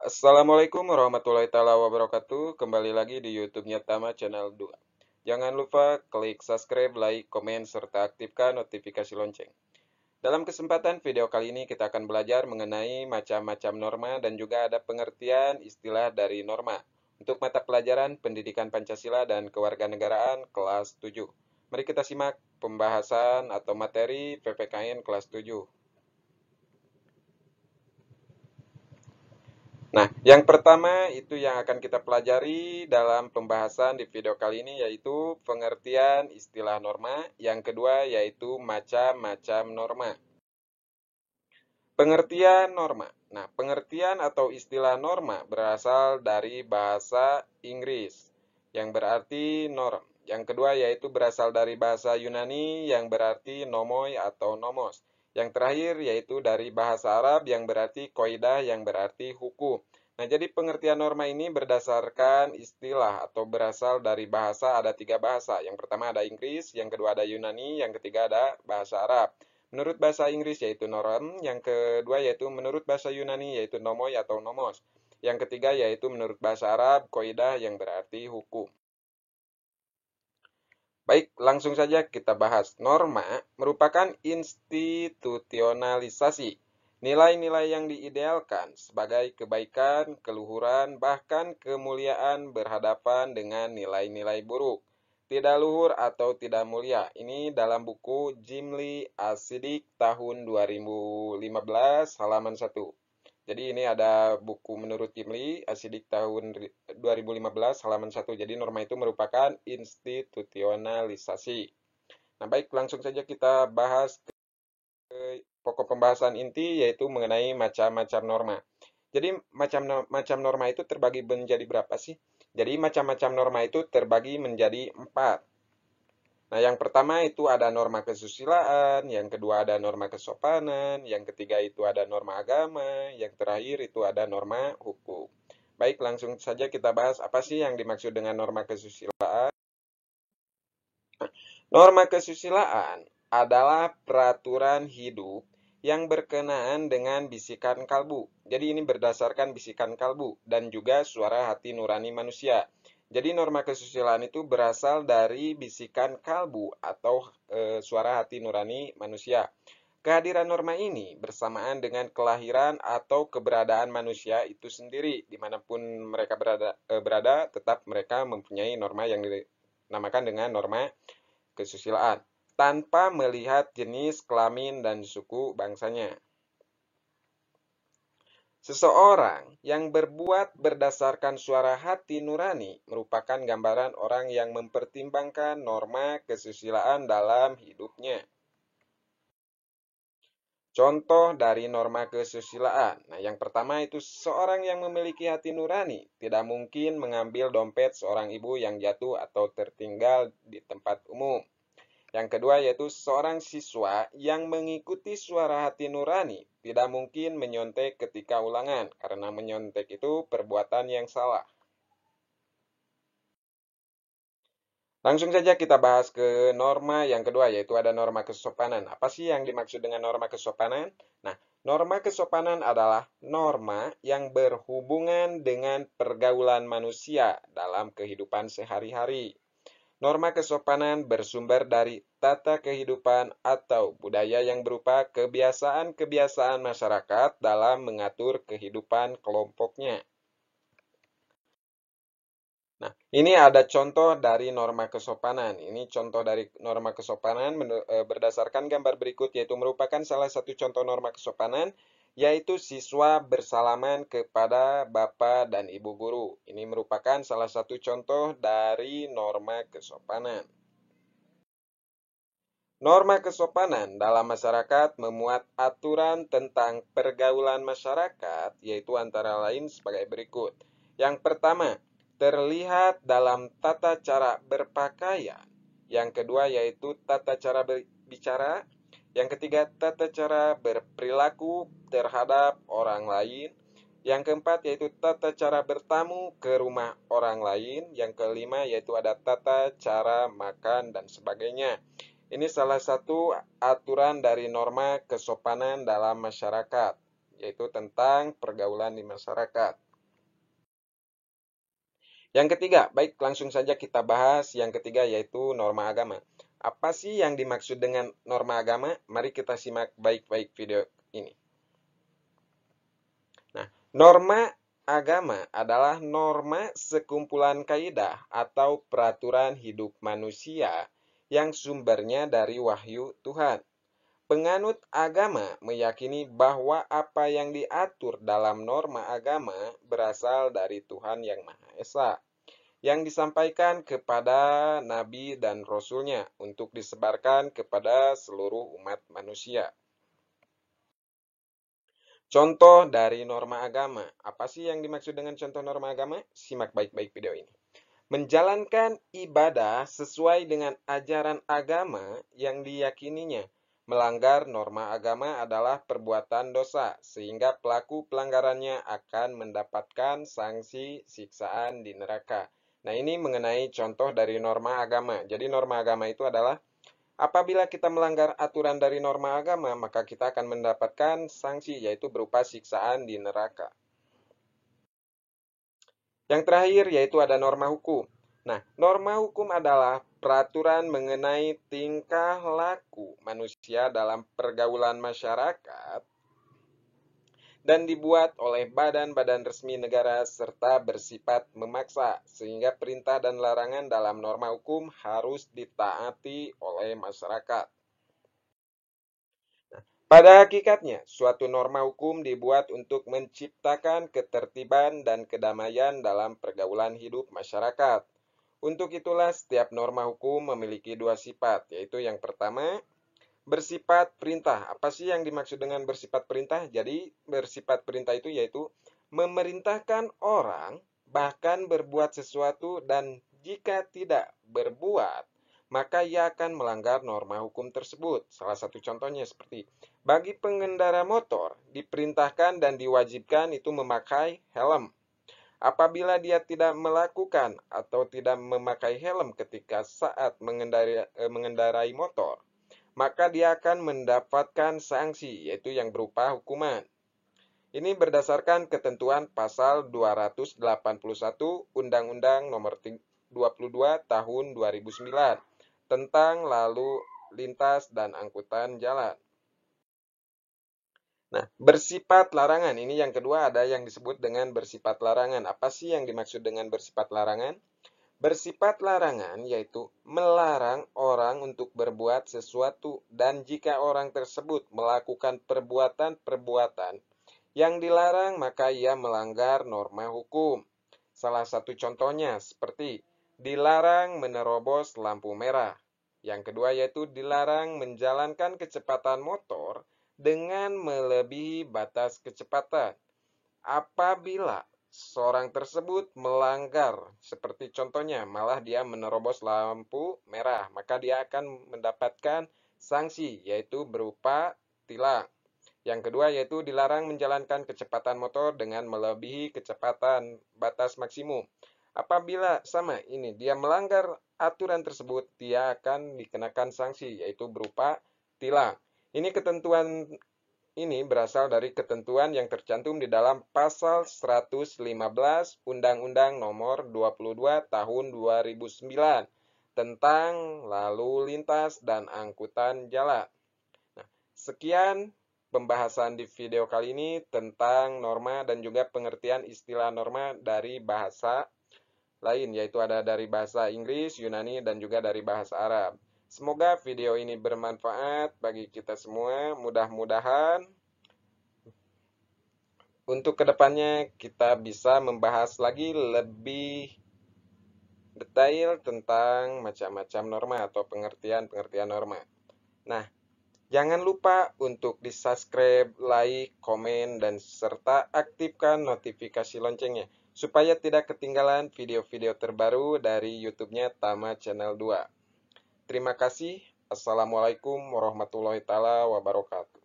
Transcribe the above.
Assalamualaikum warahmatullahi taala wabarakatuh. Kembali lagi di YouTube-nya Tama Channel 2. Jangan lupa klik subscribe, like, komen, serta aktifkan notifikasi lonceng. Dalam kesempatan video kali ini kita akan belajar mengenai macam-macam norma dan juga ada pengertian istilah dari norma untuk mata pelajaran Pendidikan Pancasila dan Kewarganegaraan kelas 7. Mari kita simak pembahasan atau materi PPKN kelas 7. Nah, yang pertama itu yang akan kita pelajari dalam pembahasan di video kali ini yaitu pengertian istilah norma. Yang kedua yaitu macam-macam norma. Pengertian norma. Nah, pengertian atau istilah norma berasal dari bahasa Inggris yang berarti norm. Yang kedua yaitu berasal dari bahasa Yunani yang berarti nomoi atau nomos. Yang terakhir yaitu dari bahasa Arab yang berarti koidah yang berarti hukum. Nah, jadi pengertian norma ini berdasarkan istilah atau berasal dari bahasa, ada tiga bahasa. Yang pertama ada Inggris, yang kedua ada Yunani, yang ketiga ada bahasa Arab. Menurut bahasa Inggris yaitu norm, yang kedua yaitu menurut bahasa Yunani yaitu nomoi atau nomos. Yang ketiga yaitu menurut bahasa Arab, koidah yang berarti hukum. Baik, langsung saja kita bahas. Norma merupakan institusionalisasi nilai-nilai yang diidealkan sebagai kebaikan, keluhuran, bahkan kemuliaan berhadapan dengan nilai-nilai buruk. Tidak luhur atau tidak mulia. Ini dalam buku Jimli Asidik tahun 2015 halaman 1. Jadi ini ada buku menurut Jimli Asidik tahun 2015 halaman 1. Jadi norma itu merupakan institusionalisasi. Nah, baik langsung saja kita bahas pokok pembahasan inti yaitu mengenai macam-macam norma. Jadi macam norma itu terbagi menjadi berapa sih? Jadi macam-macam norma itu terbagi menjadi 4. Nah, yang pertama itu ada norma kesusilaan, yang kedua ada norma kesopanan, yang ketiga itu ada norma agama, yang terakhir itu ada norma hukum. Baik, langsung saja kita bahas apa sih yang dimaksud dengan norma kesusilaan. Norma kesusilaan adalah peraturan hidup yang berkenaan dengan bisikan kalbu. Jadi ini berdasarkan bisikan kalbu dan juga suara hati nurani manusia. Jadi norma kesusilaan itu berasal dari bisikan kalbu atau suara hati nurani manusia. Kehadiran norma ini bersamaan dengan kelahiran atau keberadaan manusia itu sendiri. Dimanapun mereka berada tetap mereka mempunyai norma yang dinamakan dengan norma kesusilaan tanpa melihat jenis kelamin dan suku bangsanya. Seseorang yang berbuat berdasarkan suara hati nurani merupakan gambaran orang yang mempertimbangkan norma kesusilaan dalam hidupnya. Contoh dari norma kesusilaan. Nah, yang pertama itu seorang yang memiliki hati nurani tidak mungkin mengambil dompet seorang ibu yang jatuh atau tertinggal di tempat umum. Yang kedua yaitu seorang siswa yang mengikuti suara hati nurani tidak mungkin menyontek ketika ulangan karena menyontek itu perbuatan yang salah. Langsung saja kita bahas ke norma yang kedua yaitu ada norma kesopanan. Apa sih yang dimaksud dengan norma kesopanan? Nah, norma kesopanan adalah norma yang berhubungan dengan pergaulan manusia dalam kehidupan sehari-hari. Norma kesopanan bersumber dari tata kehidupan atau budaya yang berupa kebiasaan-kebiasaan masyarakat dalam mengatur kehidupan kelompoknya. Nah, ini ada contoh dari norma kesopanan. Ini contoh dari norma kesopanan berdasarkan gambar berikut, yaitu merupakan salah satu contoh norma kesopanan, yaitu siswa bersalaman kepada bapak dan ibu guru. Ini merupakan salah satu contoh dari norma kesopanan. Norma kesopanan dalam masyarakat memuat aturan tentang pergaulan masyarakat, yaitu antara lain sebagai berikut. Yang pertama, terlihat dalam tata cara berpakaian. Yang kedua yaitu tata cara berbicara. Yang ketiga, tata cara berperilaku terhadap orang lain. Yang keempat yaitu tata cara bertamu ke rumah orang lain. Yang kelima yaitu ada tata cara makan dan sebagainya. Ini salah satu aturan dari norma kesopanan dalam masyarakat, yaitu tentang pergaulan di masyarakat. Yang ketiga, baik langsung saja kita bahas yang ketiga yaitu norma agama. Apa sih yang dimaksud dengan norma agama? Mari kita simak baik-baik video ini. Nah, norma agama adalah norma sekumpulan kaidah atau peraturan hidup manusia yang sumbernya dari wahyu Tuhan. Penganut agama meyakini bahwa apa yang diatur dalam norma agama berasal dari Tuhan yang Maha Esa, yang disampaikan kepada nabi dan rasulnya untuk disebarkan kepada seluruh umat manusia. Contoh dari norma agama. Apa sih yang dimaksud dengan contoh norma agama? Simak baik-baik video ini. Menjalankan ibadah sesuai dengan ajaran agama yang diyakininya. Melanggar norma agama adalah perbuatan dosa, sehingga pelaku pelanggarannya akan mendapatkan sanksi siksaan di neraka. Nah, ini mengenai contoh dari norma agama. Jadi norma agama itu adalah apabila kita melanggar aturan dari norma agama, maka kita akan mendapatkan sanksi, yaitu berupa siksaan di neraka. Yang terakhir yaitu ada norma hukum. Nah, norma hukum adalah peraturan mengenai tingkah laku manusia dalam pergaulan masyarakat dan dibuat oleh badan-badan resmi negara serta bersifat memaksa, sehingga perintah dan larangan dalam norma hukum harus ditaati oleh masyarakat. Pada hakikatnya, suatu norma hukum dibuat untuk menciptakan ketertiban dan kedamaian dalam pergaulan hidup masyarakat. Untuk itulah setiap norma hukum memiliki dua sifat, yaitu yang pertama, bersifat perintah. Apa sih yang dimaksud dengan bersifat perintah? Jadi, bersifat perintah itu yaitu memerintahkan orang bahkan berbuat sesuatu dan jika tidak berbuat, maka ia akan melanggar norma hukum tersebut. Salah satu contohnya seperti, bagi pengendara motor diperintahkan dan diwajibkan itu memakai helm. Apabila dia tidak melakukan atau tidak memakai helm ketika saat mengendarai motor, maka dia akan mendapatkan sanksi, yaitu yang berupa hukuman. Ini berdasarkan ketentuan pasal 281 Undang-Undang Nomor 22 Tahun 2009 tentang lalu lintas dan angkutan jalan. Nah, bersifat larangan. Ini yang kedua ada yang disebut dengan bersifat larangan. Apa sih yang dimaksud dengan bersifat larangan? Bersifat larangan yaitu melarang orang untuk berbuat sesuatu dan jika orang tersebut melakukan perbuatan-perbuatan yang dilarang maka ia melanggar norma hukum. Salah satu contohnya seperti dilarang menerobos lampu merah. Yang kedua yaitu dilarang menjalankan kecepatan motor dengan melebihi batas kecepatan. Apabila seorang tersebut melanggar, seperti contohnya malah dia menerobos lampu merah, maka dia akan mendapatkan sanksi, yaitu berupa tilang. Yang kedua yaitu dilarang menjalankan kecepatan motor dengan melebihi kecepatan batas maksimum. Apabila sama ini dia melanggar aturan tersebut, dia akan dikenakan sanksi, yaitu berupa tilang. Ini ketentuan ini berasal dari ketentuan yang tercantum di dalam pasal 115 Undang-Undang Nomor 22 Tahun 2009 tentang lalu lintas dan angkutan jalan. Nah, sekian pembahasan di video kali ini tentang norma dan juga pengertian istilah norma dari bahasa lain, yaitu ada dari bahasa Inggris, Yunani, dan juga dari bahasa Arab. Semoga video ini bermanfaat bagi kita semua. Mudah-mudahan untuk kedepannya kita bisa membahas lagi lebih detail tentang macam-macam norma atau pengertian-pengertian norma. Nah, jangan lupa untuk di-subscribe, like, komen, dan serta aktifkan notifikasi loncengnya supaya tidak ketinggalan video-video terbaru dari YouTube-nya Tama Channel 2. Terima kasih. Assalamualaikum warahmatullahi wabarakatuh.